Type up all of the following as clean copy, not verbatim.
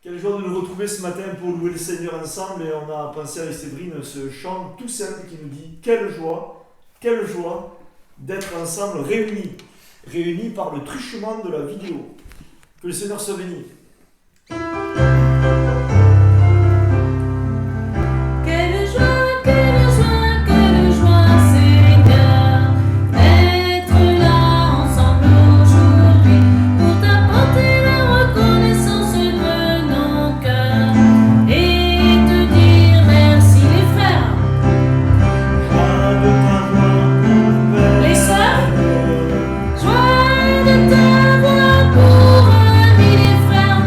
Quelle joie de nous retrouver ce matin pour louer le Seigneur ensemble, et on a pensé avec Séverine ce chant tout simple qui nous dit quelle joie d'être ensemble réunis par le truchement de la vidéo. Que le Seigneur soit béni. Joie de t'avoir pour amis les frères.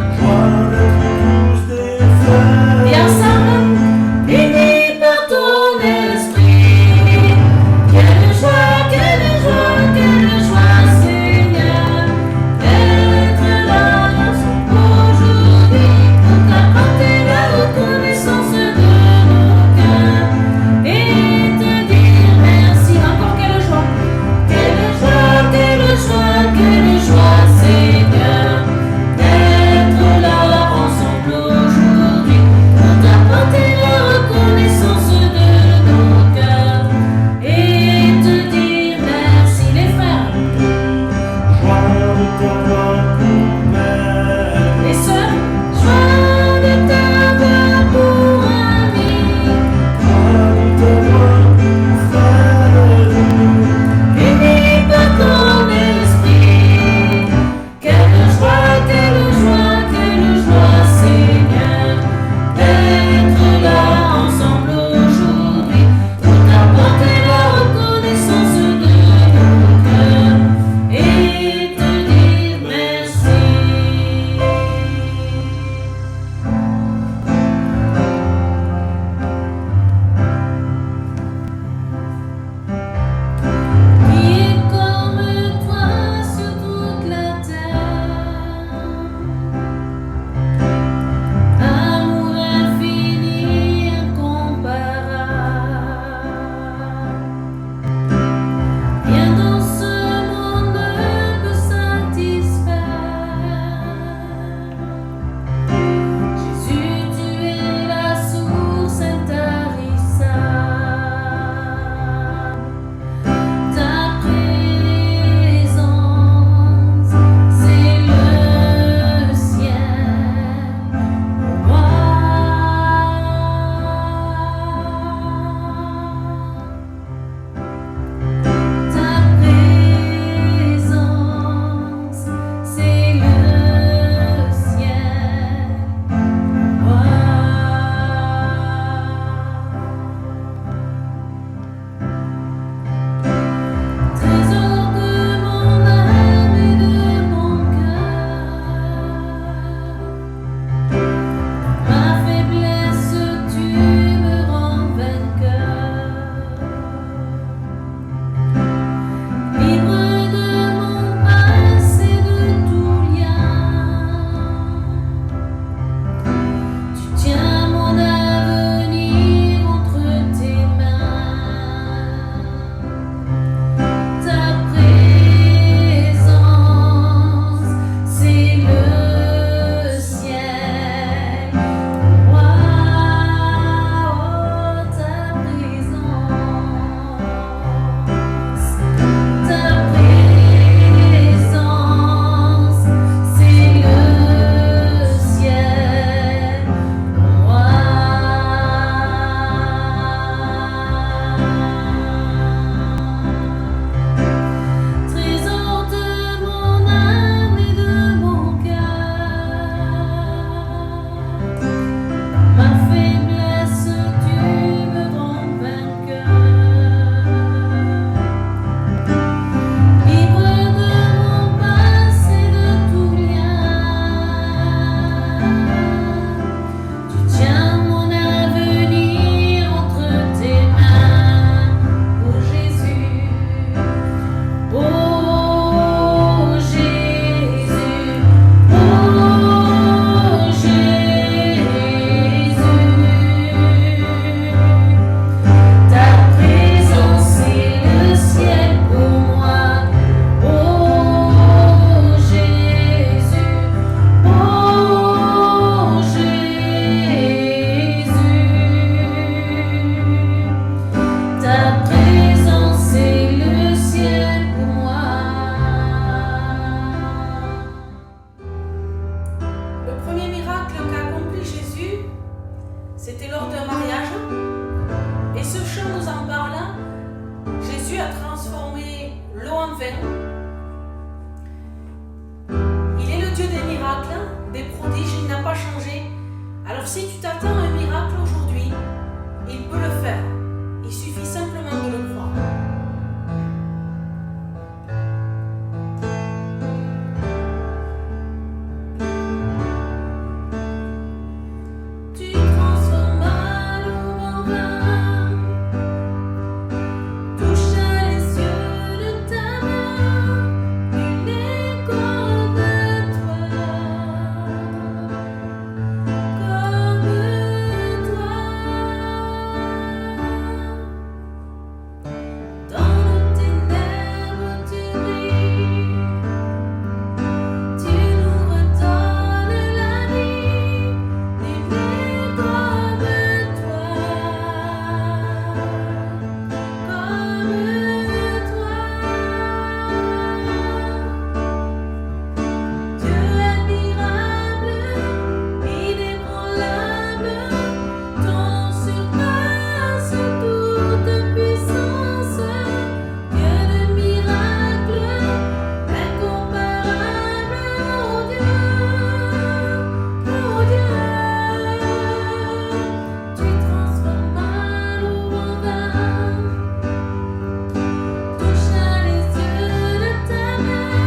des prodiges, il n'a pas changé. Alors si tu t'attends à un miracle aujourd'hui, il peut le faire. Il suffit simplement de le croire. Tu transformas l'eau en vin, toucha les yeux de ta main, nul n'est comme toi, Dans nos ténèbres tu brilles, tu nous redonnes la vie, nul n'est comme toi, Dieu admirable, inébranlable, ton surpasse toute puissance, Dieu de miracles, incomparable, oh Dieu, tu transformas l'eau en vin, toucha les yeux de ta main,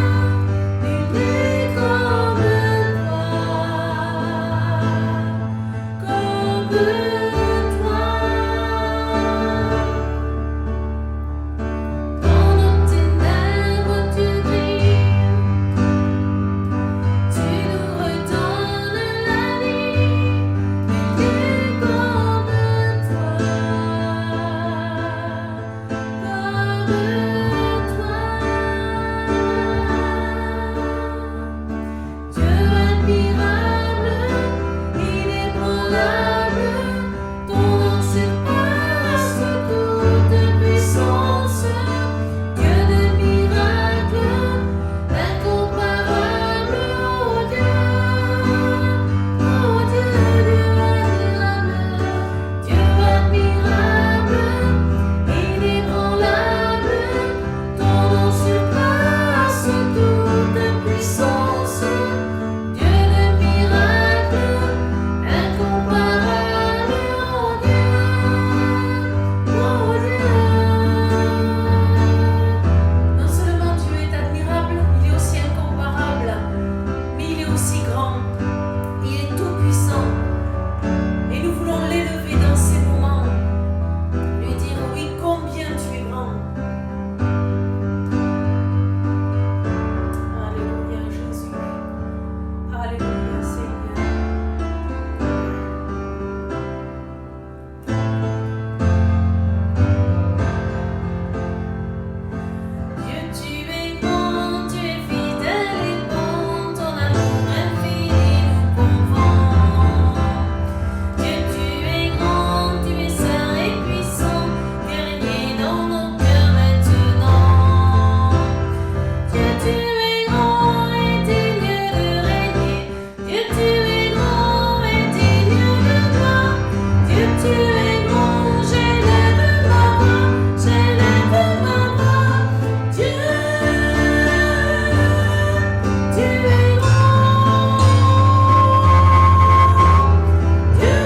nul n'est comme toi. Dans nos ténèbres tu brilles, tu nous redonnes la vie, nul n'est comme toi, Dieu admirable, inébranlable, ton nom surpasse toute puissance, Dieu de miracles, incomparable, oh Dieu, Dieu admirable, inébranlable, ton nom surpasse toute puissance, Dieu de miracles, incomparable, oh Dieu. Non seulement Dieu est admirable, il est aussi incomparable, mais il est aussi grand, il est tout puissant. Et nous voulons l'élever dans ces moments, lui dire oui, combien tu es grand. Alléluia Jésus, Alléluia Seigneur. Dieu, tu es grand, tu es fidèle et bon, ton amour infini nous confond. Dieu, tu es grand, tu es saint et puissant, guerrier dans nos cœurs maintenant. Dieu, tu es grand et digne de régner. Dieu, tu es grand et digne de gloire. Dieu, tu es grand, j'élève ma voix, j'élève ma voix. Dieu, tu es grand. Dieu,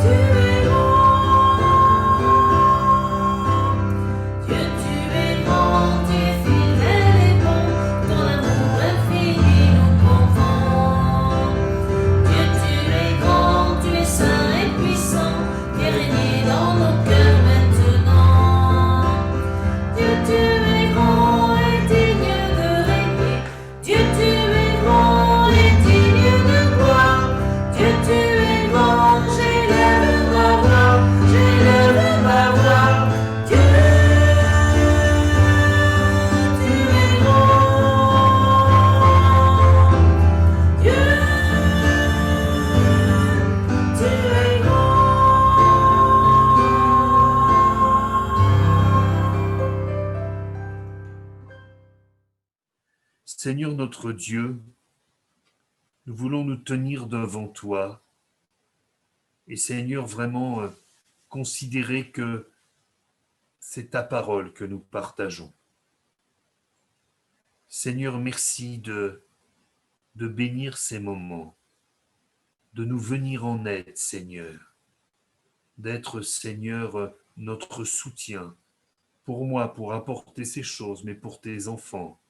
tu es grand. Dieu, tu es grand, tu es fidèle et bon, ton amour infini nous confond. Dieu, tu es grand, tu es saint et puissant, tu es régné dans nos cœurs maintenant. Dieu, tu es grand et digne de régner. Dieu, tu es grand et digne de gloire. Dieu, tu es grand, j'élève ma voix, j'élève ma voix. Dieu, tu es grand. Dieu, tu es grand. Seigneur notre Dieu, nous voulons nous tenir devant toi et Seigneur vraiment considérer que c'est ta parole que nous partageons. Seigneur, merci de de bénir ces moments, de nous venir en aide, Seigneur, d'être, Seigneur, notre soutien, pour moi, pour apporter ces choses, mais pour tes enfants,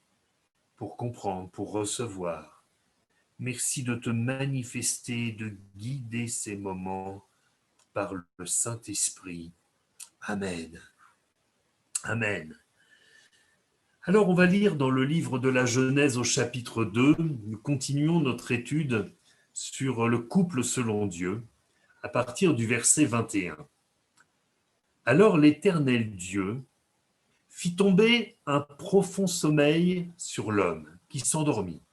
pour comprendre, pour recevoir. Merci de te manifester, de guider ces moments par le Saint-Esprit. Amen. Amen. Alors, on va lire dans le livre de la Genèse au chapitre 2, nous continuons notre étude sur le couple selon Dieu, à partir du verset 21. Alors l'Éternel Dieu fit tomber un profond sommeil sur l'homme, qui s'endormit.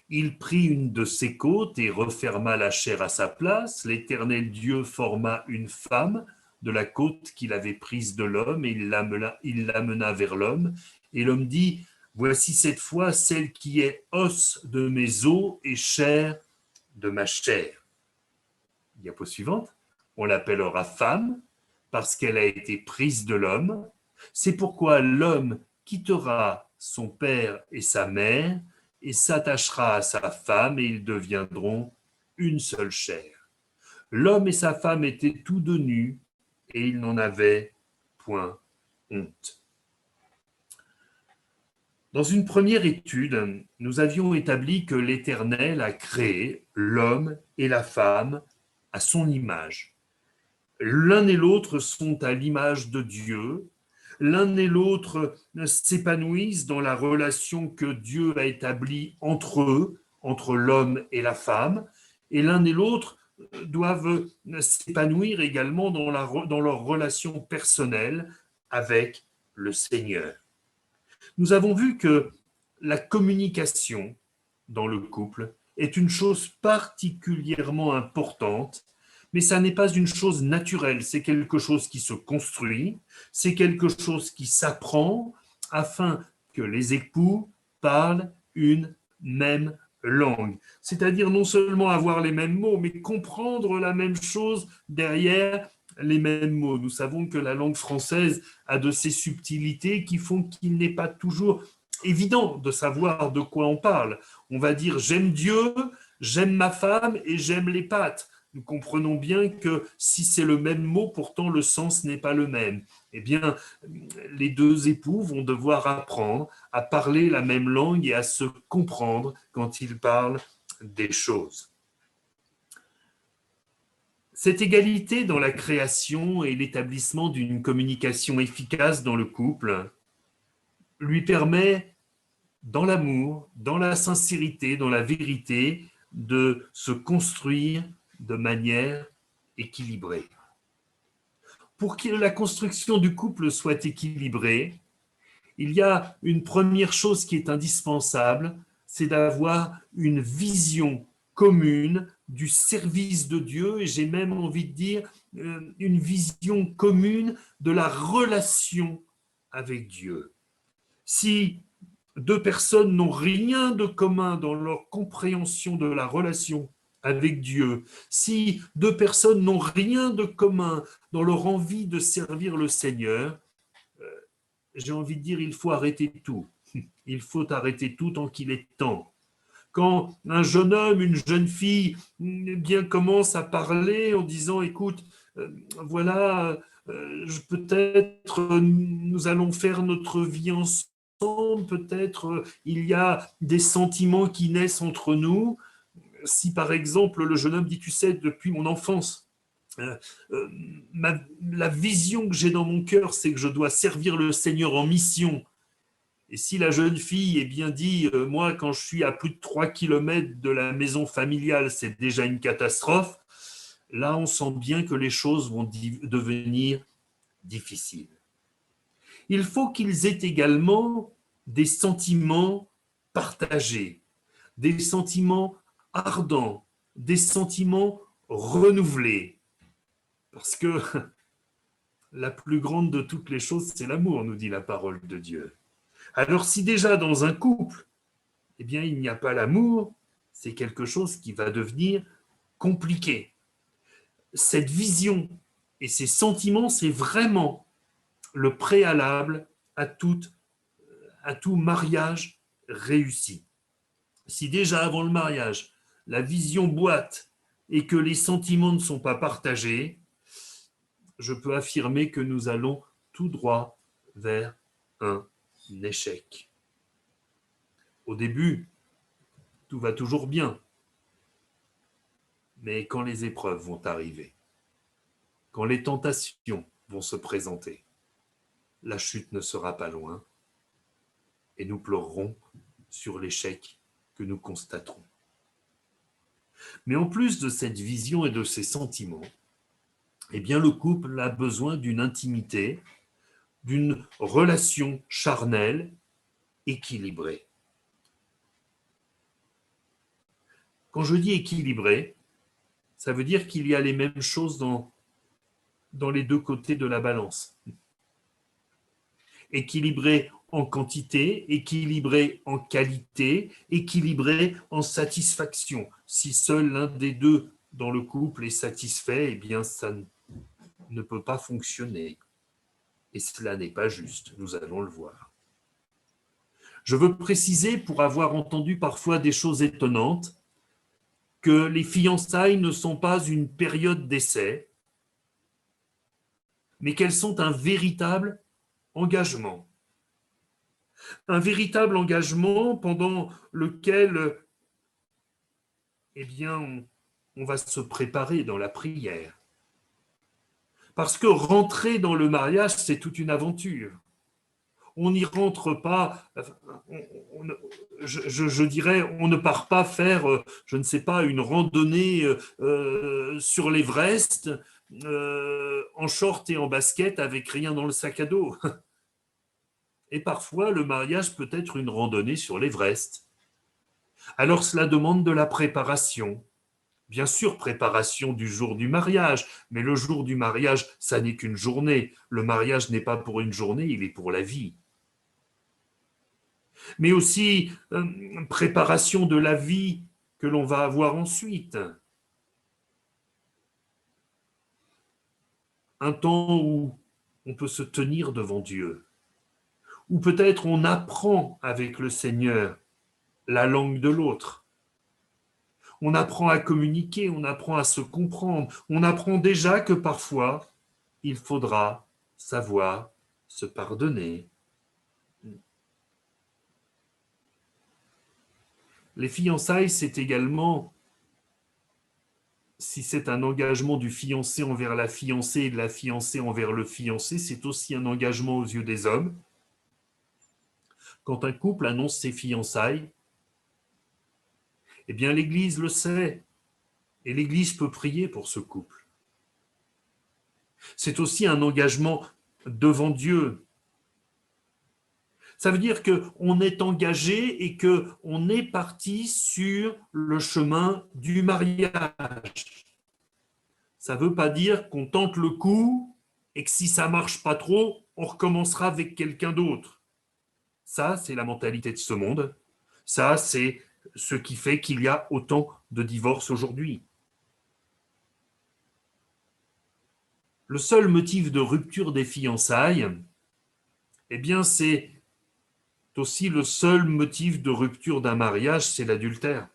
Il prit une de ses côtes et referma la chair à sa place. L'Éternel Dieu forma une femme de la côte qu'il avait prise de l'homme et il l'amena vers l'homme. Et l'homme dit, voici cette fois celle qui est os de mes os et chair de ma chair. Diapo suivante, on l'appellera femme parce qu'elle a été prise de l'homme. C'est pourquoi l'homme quittera son père et sa mère et s'attachera à sa femme et ils deviendront une seule chair. L'homme et sa femme étaient tous deux nus et ils n'en avaient point honte. Dans une première étude, nous avions établi que l'Éternel a créé l'homme et la femme à son image. L'un et l'autre sont à l'image de Dieu. L'un et l'autre s'épanouissent dans la relation que Dieu a établie entre eux, entre l'homme et la femme, et l'un et l'autre doivent s'épanouir également dans leur relation personnelle avec le Seigneur. Nous avons vu que la communication dans le couple est une chose particulièrement importante, mais ça n'est pas une chose naturelle, c'est quelque chose qui se construit, c'est quelque chose qui s'apprend afin que les époux parlent une même langue. C'est-à-dire non seulement avoir les mêmes mots, mais comprendre la même chose derrière les mêmes mots. Nous savons que la langue française a de ces subtilités qui font qu'il n'est pas toujours évident de savoir de quoi on parle. On va dire « j'aime Dieu », « j'aime ma femme » et « j'aime les pâtes ». Nous comprenons bien que si c'est le même mot, pourtant le sens n'est pas le même. Eh bien, les deux époux vont devoir apprendre à parler la même langue et à se comprendre quand ils parlent des choses. Cette égalité dans la création et l'établissement d'une communication efficace dans le couple lui permet, dans l'amour, dans la sincérité, dans la vérité, de se construire de manière équilibrée. Pour que la construction du couple soit équilibrée, il y a une première chose qui est indispensable, c'est d'avoir une vision commune du service de Dieu, et j'ai même envie de dire une vision commune de la relation avec Dieu. Si deux personnes n'ont rien de commun dans leur compréhension de la relation avec Dieu, si deux personnes n'ont rien de commun dans leur envie de servir le Seigneur, j'ai envie de dire, il faut arrêter tout. Il faut arrêter tout tant qu'il est temps. Quand un jeune homme, une jeune fille bien commence à parler en disant, écoute, voilà, peut-être nous allons faire notre vie ensemble, peut-être il y a des sentiments qui naissent entre nous. Si par exemple le jeune homme dit, tu sais, depuis mon enfance, la vision que j'ai dans mon cœur, c'est que je dois servir le Seigneur en mission. Et si la jeune fille est bien dit, moi quand je suis à plus de 3 km de la maison familiale, c'est déjà une catastrophe, là on sent bien que les choses vont devenir difficiles. Il faut qu'ils aient également des sentiments partagés, des sentiments ardents, des sentiments renouvelés. Parce que la plus grande de toutes les choses, c'est l'amour, nous dit la parole de Dieu. Alors si déjà dans un couple, eh bien, il n'y a pas l'amour, c'est quelque chose qui va devenir compliqué. Cette vision et ces sentiments, c'est vraiment le préalable à tout mariage réussi. si déjà avant le mariage, la vision boite et que les sentiments ne sont pas partagés, je peux affirmer que nous allons tout droit vers un échec. Au début, tout va toujours bien. Mais quand les épreuves vont arriver, quand les tentations vont se présenter, la chute ne sera pas loin et nous pleurerons sur l'échec que nous constaterons. Mais en plus de cette vision et de ces sentiments, eh bien le couple a besoin d'une intimité, d'une relation charnelle équilibrée. Quand je dis équilibrée, ça veut dire qu'il y a les mêmes choses dans les deux côtés de la balance. Équilibré en quantité, équilibré en qualité, équilibré en satisfaction. Si seul l'un des deux dans le couple est satisfait, eh bien ça ne peut pas fonctionner. Et cela n'est pas juste, nous allons le voir. Je veux préciser, pour avoir entendu parfois des choses étonnantes, que les fiançailles ne sont pas une période d'essai, mais qu'elles sont un véritable engagement. Un véritable engagement pendant lequel eh bien, on va se préparer dans la prière. Parce que rentrer dans le mariage, c'est toute une aventure. On n'y rentre pas, je dirais, on ne part pas faire, je ne sais pas, une randonnée sur l'Everest en short et en basket avec rien dans le sac à dos. Et parfois, le mariage peut être une randonnée sur l'Everest. Alors cela demande de la préparation. Bien sûr, préparation du jour du mariage, mais le jour du mariage, ça n'est qu'une journée. Le mariage n'est pas pour une journée, il est pour la vie. Mais aussi préparation de la vie que l'on va avoir ensuite. Un temps où on peut se tenir devant Dieu, où peut-être on apprend avec le Seigneur la langue de l'autre. On apprend à communiquer, on apprend à se comprendre, on apprend déjà que parfois, il faudra savoir se pardonner. Les fiançailles, c'est également, si c'est un engagement du fiancé envers la fiancée et de la fiancée envers le fiancé, c'est aussi un engagement aux yeux des hommes. Quand un couple annonce ses fiançailles, eh bien l'Église le sait, et l'Église peut prier pour ce couple. C'est aussi un engagement devant Dieu. Ça veut dire qu'on est engagé et qu'on est parti sur le chemin du mariage. Ça ne veut pas dire qu'on tente le coup et que si ça ne marche pas trop, on recommencera avec quelqu'un d'autre. Ça, c'est la mentalité de ce monde. Ça, c'est ce qui fait qu'il y a autant de divorces aujourd'hui. Le seul motif de rupture des fiançailles, eh bien, c'est aussi le seul motif de rupture d'un mariage, c'est l'adultère.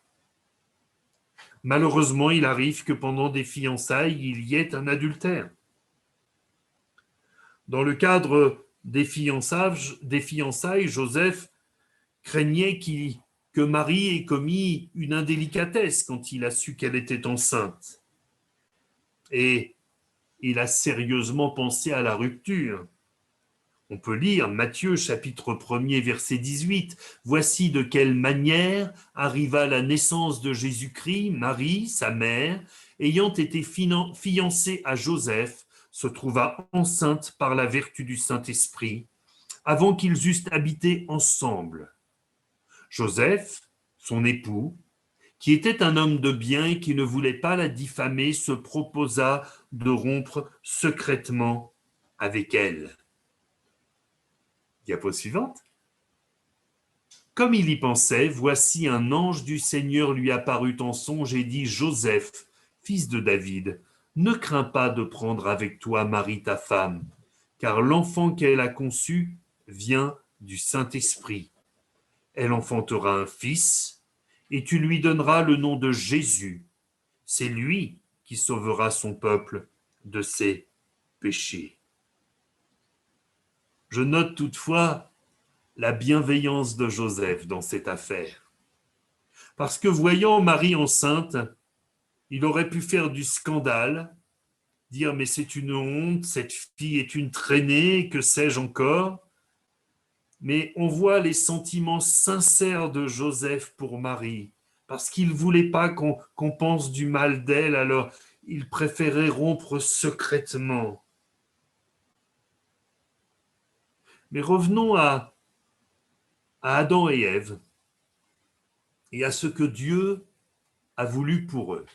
Malheureusement, il arrive que pendant des fiançailles, il y ait un adultère. Dans le cadre des fiançailles, Joseph craignait que Marie ait commis une indélicatesse quand il a su qu'elle était enceinte. Et il a sérieusement pensé à la rupture. On peut lire Matthieu chapitre 1er verset 18. Voici de quelle manière arriva la naissance de Jésus-Christ. Marie, sa mère, ayant été fiancée à Joseph, se trouva enceinte par la vertu du Saint-Esprit, avant qu'ils eussent habité ensemble. Joseph, son époux, qui était un homme de bien et qui ne voulait pas la diffamer, se proposa de rompre secrètement avec elle. Diapo suivante. Comme il y pensait, voici un ange du Seigneur lui apparut en songe et dit : Joseph, fils de David, ne crains pas de prendre avec toi Marie ta femme, car l'enfant qu'elle a conçu vient du Saint-Esprit. Elle enfantera un fils, et tu lui donneras le nom de Jésus. C'est lui qui sauvera son peuple de ses péchés. Je note toutefois la bienveillance de Joseph dans cette affaire. Parce que voyant Marie enceinte, il aurait pu faire du scandale, dire mais c'est une honte, cette fille est une traînée, que sais-je encore. Mais on voit les sentiments sincères de Joseph pour Marie, parce qu'il ne voulait pas qu'on pense du mal d'elle, alors il préférait rompre secrètement. Mais revenons à Adam et Ève et à ce que Dieu a voulu pour eux.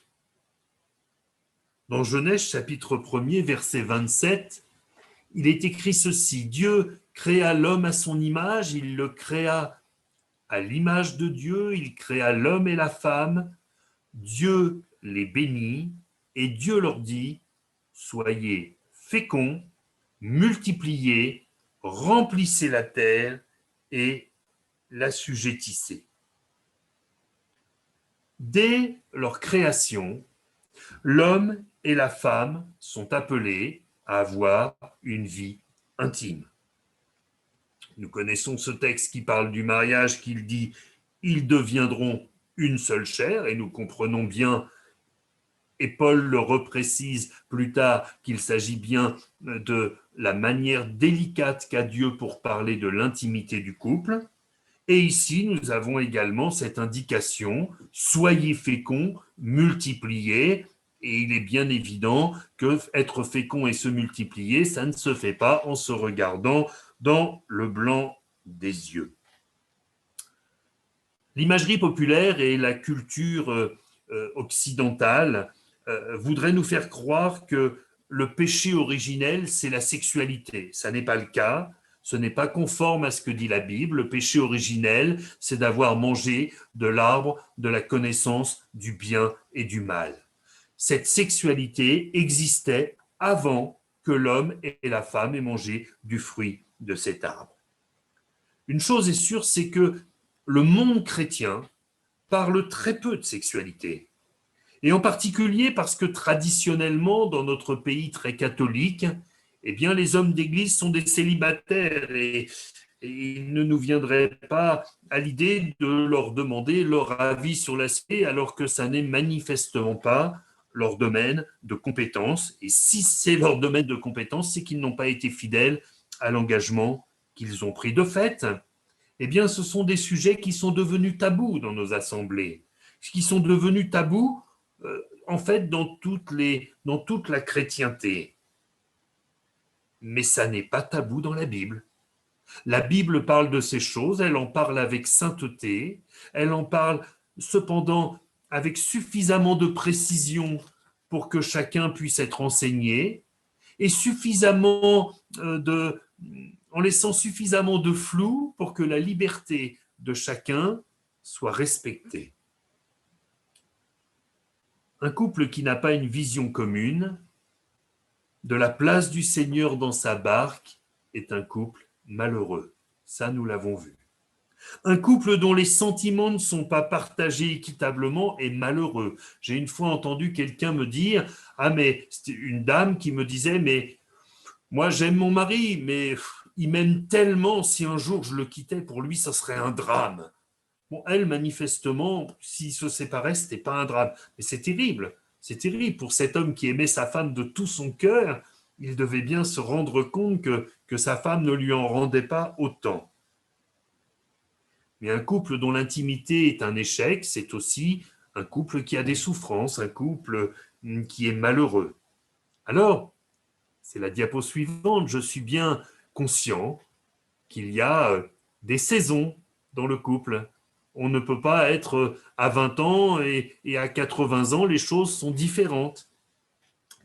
Dans Genèse chapitre 1er, verset 27, il est écrit ceci: Dieu créa l'homme à son image, il le créa à l'image de Dieu, il créa l'homme et la femme, Dieu les bénit et Dieu leur dit: soyez féconds, multipliez, remplissez la terre et l'assujettissez. Dès leur création, l'homme et la femme sont appelés à avoir une vie intime. Nous connaissons ce texte qui parle du mariage, qu'il dit « ils deviendront une seule chair » et nous comprenons bien, et Paul le reprécise plus tard, qu'il s'agit bien de la manière délicate qu'a Dieu pour parler de l'intimité du couple. Et ici, nous avons également cette indication « soyez féconds, multipliez ». Et il est bien évident que être fécond et se multiplier, ça ne se fait pas en se regardant dans le blanc des yeux. L'imagerie populaire et la culture occidentale voudraient nous faire croire que le péché originel, c'est la sexualité. Ça n'est pas le cas. Ce n'est pas conforme à ce que dit la Bible. Le péché originel, c'est d'avoir mangé de l'arbre de la connaissance du bien et du mal. Cette sexualité existait avant que l'homme et la femme aient mangé du fruit de cet arbre. Une chose est sûre, c'est que le monde chrétien parle très peu de sexualité. Et en particulier parce que traditionnellement, dans notre pays très catholique, eh bien, les hommes d'église sont des célibataires et il ne nous viendrait pas à l'idée de leur demander leur avis sur l'aspect, alors que ça n'est manifestement pas leur domaine de compétence. Et si c'est leur domaine de compétence, c'est qu'ils n'ont pas été fidèles à l'engagement qu'ils ont pris. De fait, eh bien, ce sont des sujets qui sont devenus tabous dans nos assemblées, qui sont devenus tabous en fait dans toute la chrétienté. Mais ça n'est pas tabou dans la Bible. La Bible parle de ces choses, elle en parle avec sainteté, elle en parle cependant avec suffisamment de précision pour que chacun puisse être enseigné, et en laissant suffisamment de flou pour que la liberté de chacun soit respectée. Un couple qui n'a pas une vision commune de la place du Seigneur dans sa barque est un couple malheureux. Ça, nous l'avons vu. Un couple dont les sentiments ne sont pas partagés équitablement est malheureux. J'ai une fois entendu quelqu'un me dire, mais c'était une dame qui me disait, mais moi j'aime mon mari, mais il m'aime tellement, si un jour je le quittais, pour lui, ça serait un drame. Bon, elle, manifestement, s'ils se séparaient, ce n'était pas un drame. Mais c'est terrible. C'est terrible. Pour cet homme qui aimait sa femme de tout son cœur, il devait bien se rendre compte que sa femme ne lui en rendait pas autant. Mais un couple dont l'intimité est un échec, c'est aussi un couple qui a des souffrances, un couple qui est malheureux. Alors, c'est la diapo suivante, je suis bien conscient qu'il y a des saisons dans le couple. On ne peut pas être à 20 ans et à 80 ans, les choses sont différentes.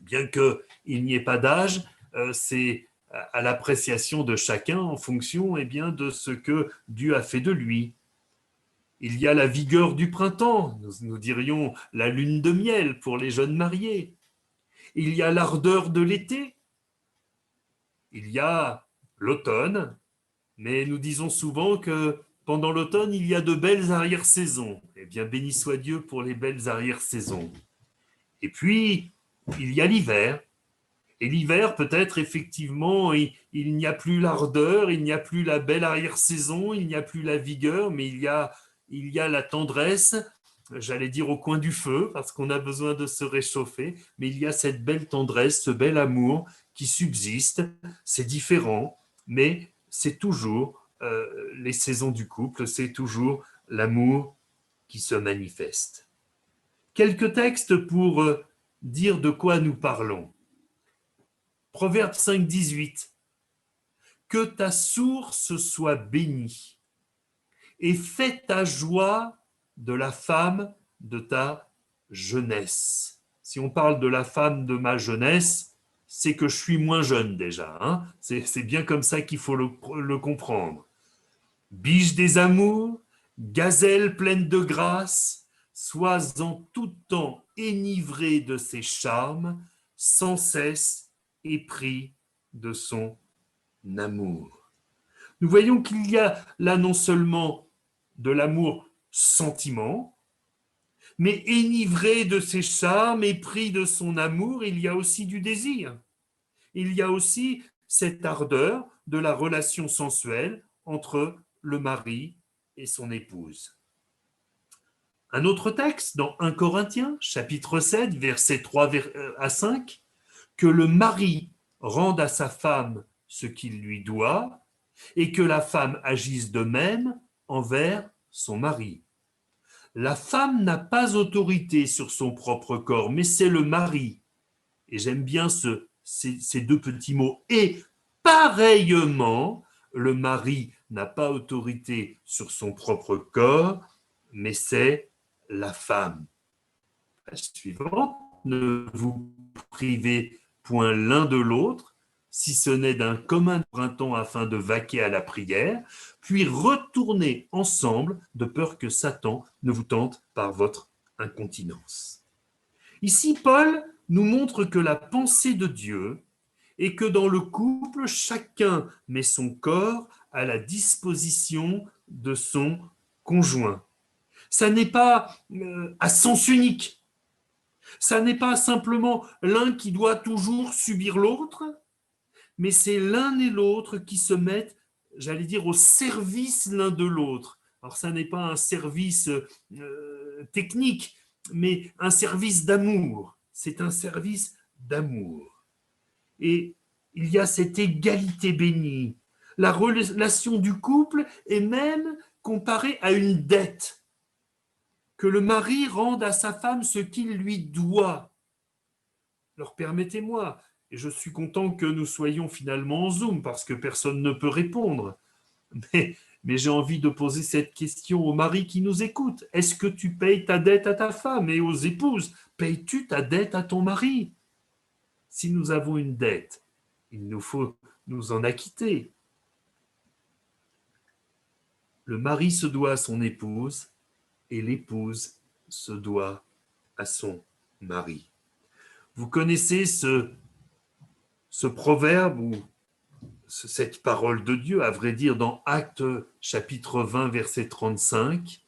Bien qu'il n'y ait pas d'âge, c'est à l'appréciation de chacun en fonction de ce que Dieu a fait de lui. Il y a la vigueur du printemps, nous dirions la lune de miel pour les jeunes mariés. Il y a l'ardeur de l'été. Il y a l'automne, mais nous disons souvent que pendant l'automne, il y a de belles arrière-saisons. Et Eh bien, béni soit Dieu pour les belles arrière-saisons. Et puis, il y a l'hiver. Et l'hiver, peut-être, effectivement, il n'y a plus l'ardeur, il n'y a plus la belle arrière-saison, il n'y a plus la vigueur, mais il y a la tendresse, j'allais dire au coin du feu, parce qu'on a besoin de se réchauffer, mais il y a cette belle tendresse, ce bel amour qui subsiste. C'est différent, mais c'est toujours les saisons du couple, c'est toujours l'amour qui se manifeste. Quelques textes pour dire de quoi nous parlons. Proverbe 5, 18. Que ta source soit bénie et fais ta joie de la femme de ta jeunesse. Si on parle de la femme de ma jeunesse, c'est que je suis moins jeune déjà. Hein, c'est bien comme ça qu'il faut le comprendre. Biche des amours, gazelle pleine de grâce, sois en tout temps enivrée de ses charmes, sans cesse épris de son amour. Nous voyons qu'il y a là non seulement de l'amour sentiment, mais enivré de ses charmes, épris de son amour, il y a aussi du désir. Il y a aussi cette ardeur de la relation sensuelle entre le mari et son épouse. Un autre texte dans 1 Corinthiens, chapitre 7, versets 3 à 5, que le mari rende à sa femme ce qu'il lui doit et que la femme agisse de même envers son mari. La femme n'a pas autorité sur son propre corps, mais c'est le mari. Et j'aime bien ces deux petits mots. Et pareillement, le mari n'a pas autorité sur son propre corps, mais c'est la femme. La suivante, ne vous privez point l'un de l'autre, si ce n'est d'un commun printemps afin de vaquer à la prière, puis retournez ensemble de peur que Satan ne vous tente par votre incontinence. Ici, Paul nous montre que la pensée de Dieu est que dans le couple, chacun met son corps à la disposition de son conjoint. Ça n'est pas à sens unique. Ça n'est pas simplement l'un qui doit toujours subir l'autre, mais c'est l'un et l'autre qui se mettent, j'allais dire, au service l'un de l'autre. Alors ça n'est pas un service technique, mais un service d'amour. C'est un service d'amour. Et il y a cette égalité bénie. La relation du couple est même comparée à une dette. Que le mari rende à sa femme ce qu'il lui doit. Alors permettez-moi, et je suis content que nous soyons finalement en Zoom parce que personne ne peut répondre, mais j'ai envie de poser cette question aux maris qui nous écoutent. Est-ce que tu payes ta dette à ta femme? Et aux épouses, payes-tu ta dette à ton mari? Si nous avons une dette, il nous faut nous en acquitter. Le mari se doit à son épouse et l'épouse se doit à son mari. Vous connaissez ce proverbe ou cette parole de Dieu, à vrai dire, dans Actes chapitre 20, verset 35,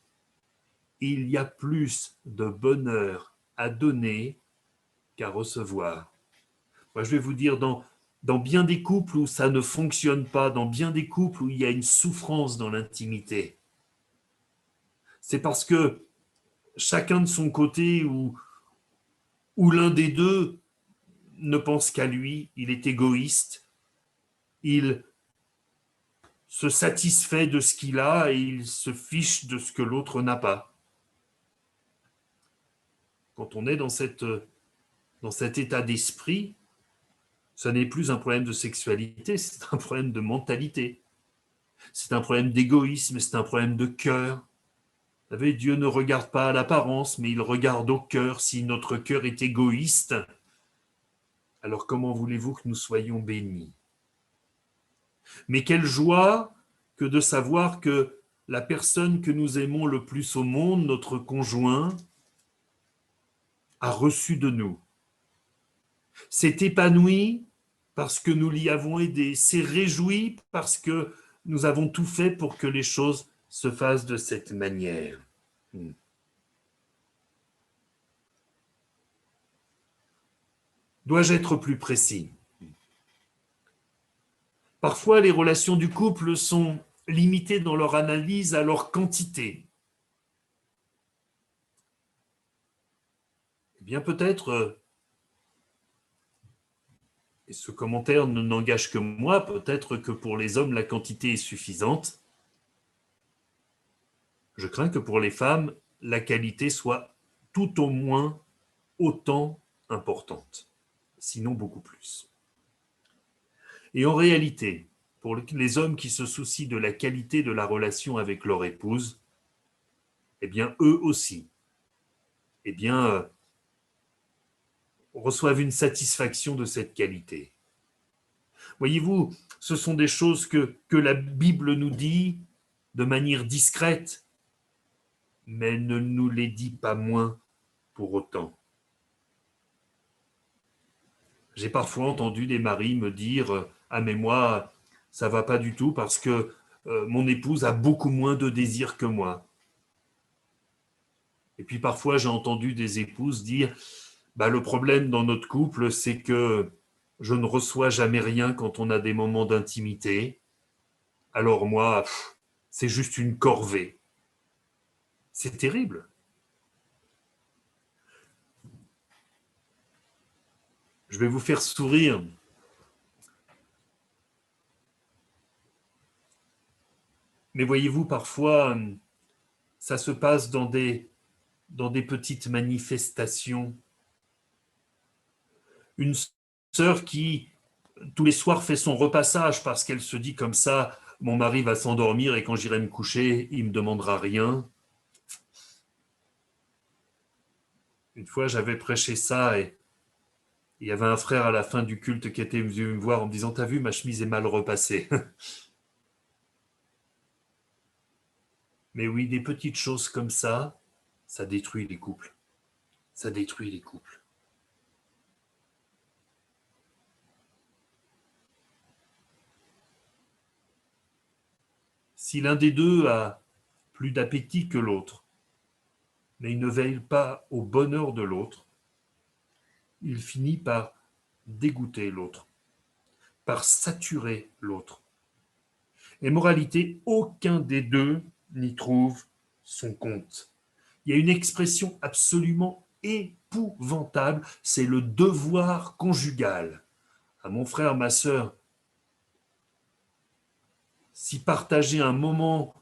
il y a plus de bonheur à donner qu'à recevoir. Moi, je vais vous dire, dans bien des couples où ça ne fonctionne pas, dans bien des couples où il y a une souffrance dans l'intimité, c'est parce que chacun de son côté ou l'un des deux ne pense qu'à lui, il est égoïste, il se satisfait de ce qu'il a et il se fiche de ce que l'autre n'a pas. Quand on est dans cet état d'esprit, ce n'est plus un problème de sexualité, c'est un problème de mentalité. C'est un problème d'égoïsme, c'est un problème de cœur. Vous savez, Dieu ne regarde pas à l'apparence, mais il regarde au cœur. Si notre cœur est égoïste, alors comment voulez-vous que nous soyons bénis? Mais quelle joie que de savoir que la personne que nous aimons le plus au monde, notre conjoint, a reçu de nous, s'est épanoui parce que nous l'y avons aidé, s'est réjoui parce que nous avons tout fait pour que les choses se fassent de cette manière. Dois-je être plus précis? Parfois, les relations du couple sont limitées dans leur analyse à leur quantité. Eh bien, peut-être, et ce commentaire ne n'engage que moi, peut-être que pour les hommes, la quantité est suffisante. Je crains que pour les femmes, la qualité soit tout au moins autant importante, sinon beaucoup plus. Et en réalité, pour les hommes qui se soucient de la qualité de la relation avec leur épouse, eh bien, eux aussi, eh bien, reçoivent une satisfaction de cette qualité. Voyez-vous, ce sont des choses que la Bible nous dit de manière discrète, mais elle ne nous les dit pas moins pour autant. J'ai parfois entendu des maris me dire « Ah mais moi, ça va pas du tout parce que mon épouse a beaucoup moins de désir que moi. » Et puis parfois j'ai entendu des épouses dire bah, « Le problème dans notre couple, c'est que je ne reçois jamais rien quand on a des moments d'intimité. Alors moi, c'est juste une corvée. » C'est terrible. Je vais vous faire sourire. Mais voyez-vous, parfois, ça se passe dans des petites manifestations. Une sœur qui, tous les soirs, fait son repassage parce qu'elle se dit comme ça, mon mari va s'endormir et quand j'irai me coucher, il ne me demandera rien. Une fois, j'avais prêché ça et il y avait un frère à la fin du culte qui était venu me voir en me disant « T'as vu, ma chemise est mal repassée. » Mais oui, des petites choses comme ça détruit les couples. Ça détruit les couples. Si l'un des deux a plus d'appétit que l'autre, mais il ne veille pas au bonheur de l'autre, il finit par dégoûter l'autre, par saturer l'autre. Et moralité, aucun des deux n'y trouve son compte. Il y a une expression absolument épouvantable, c'est le devoir conjugal. À mon frère, ma sœur, si partager un moment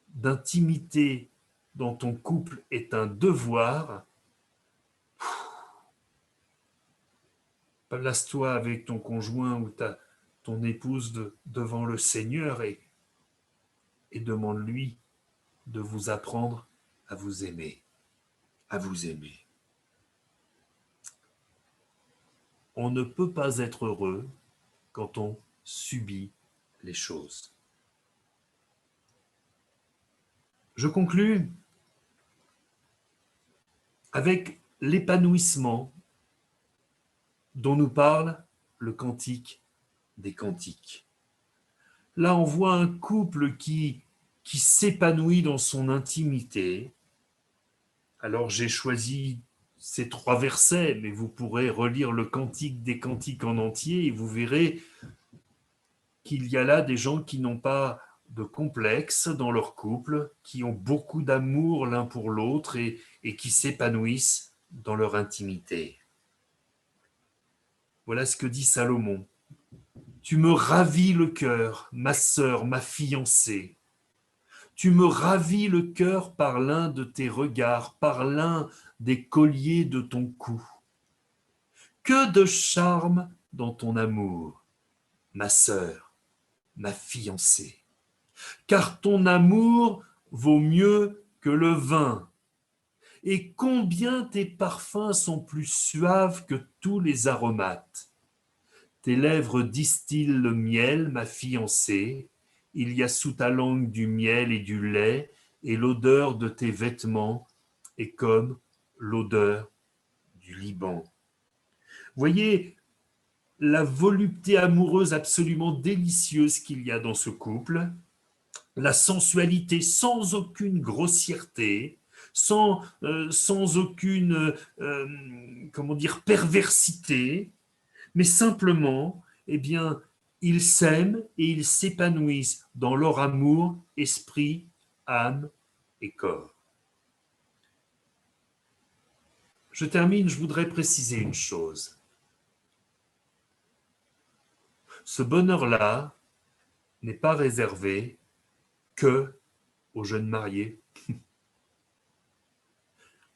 d'intimité dans ton couple est un devoir, place-toi avec ton conjoint ou ton épouse devant le Seigneur et demande-lui de vous apprendre à vous aimer, à vous aimer. On ne peut pas être heureux quand on subit les choses. Je conclus avec l'épanouissement dont nous parle le Cantique des Cantiques. Là, on voit un couple qui s'épanouit dans son intimité. Alors, j'ai choisi ces 3 versets, mais vous pourrez relire le Cantique des Cantiques en entier et vous verrez qu'il y a là des gens qui n'ont pas de complexe dans leur couple, qui ont beaucoup d'amour l'un pour l'autre et qui s'épanouissent dans leur intimité. Voilà ce que dit Salomon. Tu me ravis le cœur, ma sœur, ma fiancée. Tu me ravis le cœur par l'un de tes regards, par l'un des colliers de ton cou. Que de charme dans ton amour, ma sœur, ma fiancée. Car ton amour vaut mieux que le vin. Et combien tes parfums sont plus suaves que tous les aromates. Tes lèvres distillent le miel, ma fiancée. Il y a sous ta langue du miel et du lait, et l'odeur de tes vêtements est comme l'odeur du Liban. Voyez la volupté amoureuse absolument délicieuse qu'il y a dans ce couple, la sensualité sans aucune grossièreté, sans aucune perversité, mais simplement, eh bien, ils s'aiment et ils s'épanouissent dans leur amour, esprit, âme et corps. Je termine, je voudrais préciser une chose. Ce bonheur-là n'est pas réservé que aux jeunes mariés.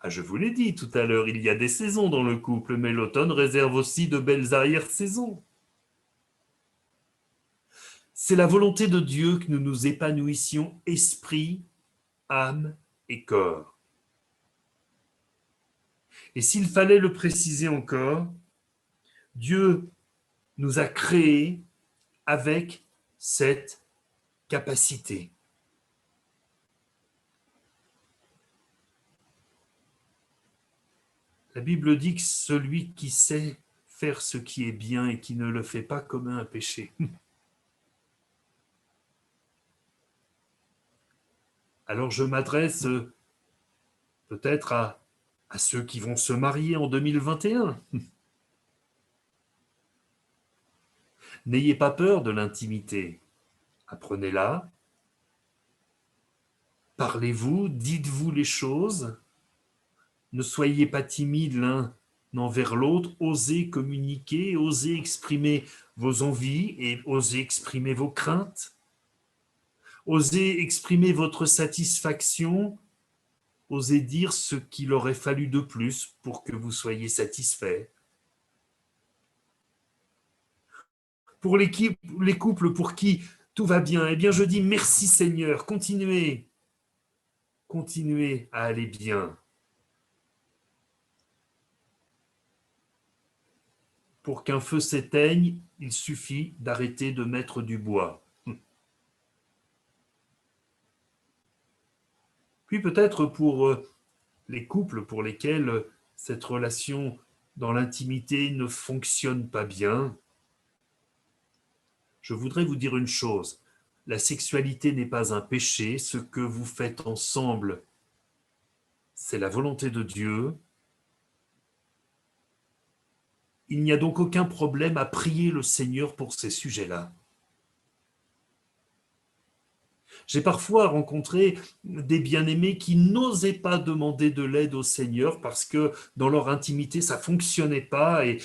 Ah, je vous l'ai dit tout à l'heure, il y a des saisons dans le couple, mais l'automne réserve aussi de belles arrière-saisons. C'est la volonté de Dieu que nous nous épanouissions esprit, âme et corps. Et s'il fallait le préciser encore, Dieu nous a créés avec cette capacité. La Bible dit que celui qui sait faire ce qui est bien et qui ne le fait pas commet un péché. Alors je m'adresse peut-être à ceux qui vont se marier en 2021. N'ayez pas peur de l'intimité. Apprenez-la. Parlez-vous, dites-vous les choses. Ne soyez pas timides l'un envers l'autre. Osez communiquer, osez exprimer vos envies et osez exprimer vos craintes. Osez exprimer votre satisfaction. Osez dire ce qu'il aurait fallu de plus pour que vous soyez satisfait. Pour les couples pour qui tout va bien, eh bien je dis merci Seigneur, continuez à aller bien. Pour qu'un feu s'éteigne, il suffit d'arrêter de mettre du bois. Puis peut-être pour les couples pour lesquels cette relation dans l'intimité ne fonctionne pas bien, je voudrais vous dire une chose. La sexualité n'est pas un péché. Ce que vous faites ensemble, c'est la volonté de Dieu. Il n'y a donc aucun problème à prier le Seigneur pour ces sujets-là. J'ai parfois rencontré des bien-aimés qui n'osaient pas demander de l'aide au Seigneur parce que dans leur intimité, ça ne fonctionnait pas et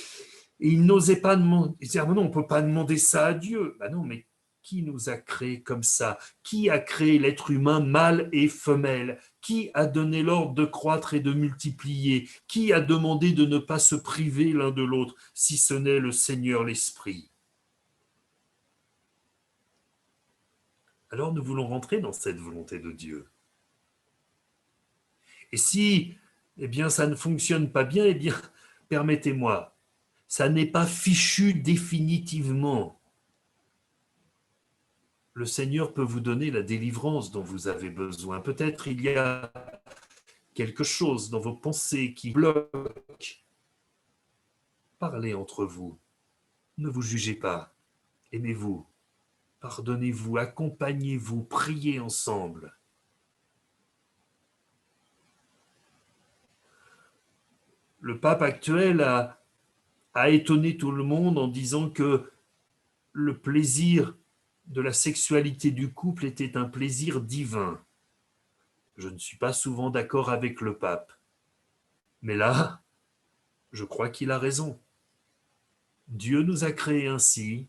ils n'osaient pas demander. Ils disaient, ah non, on ne peut pas demander ça à Dieu. Ben non, mais qui nous a créés comme ça? Qui a créé l'être humain mâle et femelle? Qui a donné l'ordre de croître et de multiplier? Qui a demandé de ne pas se priver l'un de l'autre, si ce n'est le Seigneur l'Esprit? Alors nous voulons rentrer dans cette volonté de Dieu. Et si eh bien, ça ne fonctionne pas bien, eh bien, permettez-moi, ça n'est pas fichu définitivement. Le Seigneur peut vous donner la délivrance dont vous avez besoin. Peut-être il y a quelque chose dans vos pensées qui bloque. Parlez entre vous. Ne vous jugez pas. Aimez-vous. Pardonnez-vous. Accompagnez-vous. Priez ensemble. Le pape actuel a étonné tout le monde en disant que le plaisir de la sexualité du couple était un plaisir divin. Je ne suis pas souvent d'accord avec le pape. Mais là, je crois qu'il a raison. Dieu nous a créés ainsi.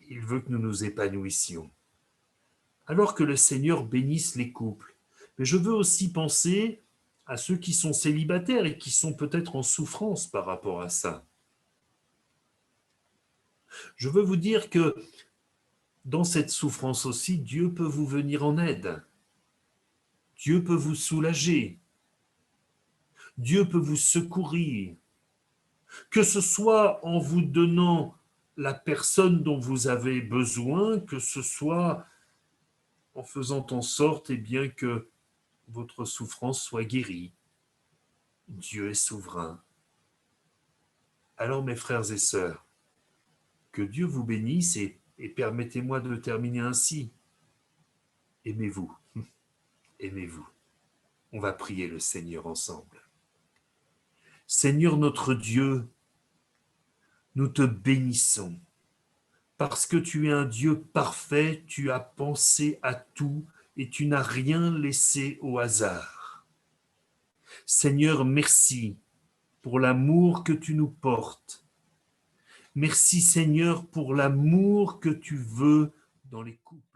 Il veut que nous nous épanouissions. Alors que le Seigneur bénisse les couples. Mais je veux aussi penser à ceux qui sont célibataires et qui sont peut-être en souffrance par rapport à ça. Je veux vous dire que dans cette souffrance aussi, Dieu peut vous venir en aide. Dieu peut vous soulager. Dieu peut vous secourir. Que ce soit en vous donnant la personne dont vous avez besoin, que ce soit en faisant en sorte bien que votre souffrance soit guérie. Dieu est souverain. Alors mes frères et sœurs, que Dieu vous bénisse et permettez-moi de terminer ainsi. Aimez-vous. Aimez-vous. On va prier le Seigneur ensemble. Seigneur notre Dieu, Nous te bénissons. Parce que tu es un Dieu parfait, tu as pensé à tout et tu n'as rien laissé au hasard. Seigneur, merci pour l'amour que tu nous portes. Merci Seigneur pour l'amour que tu veux dans les couples.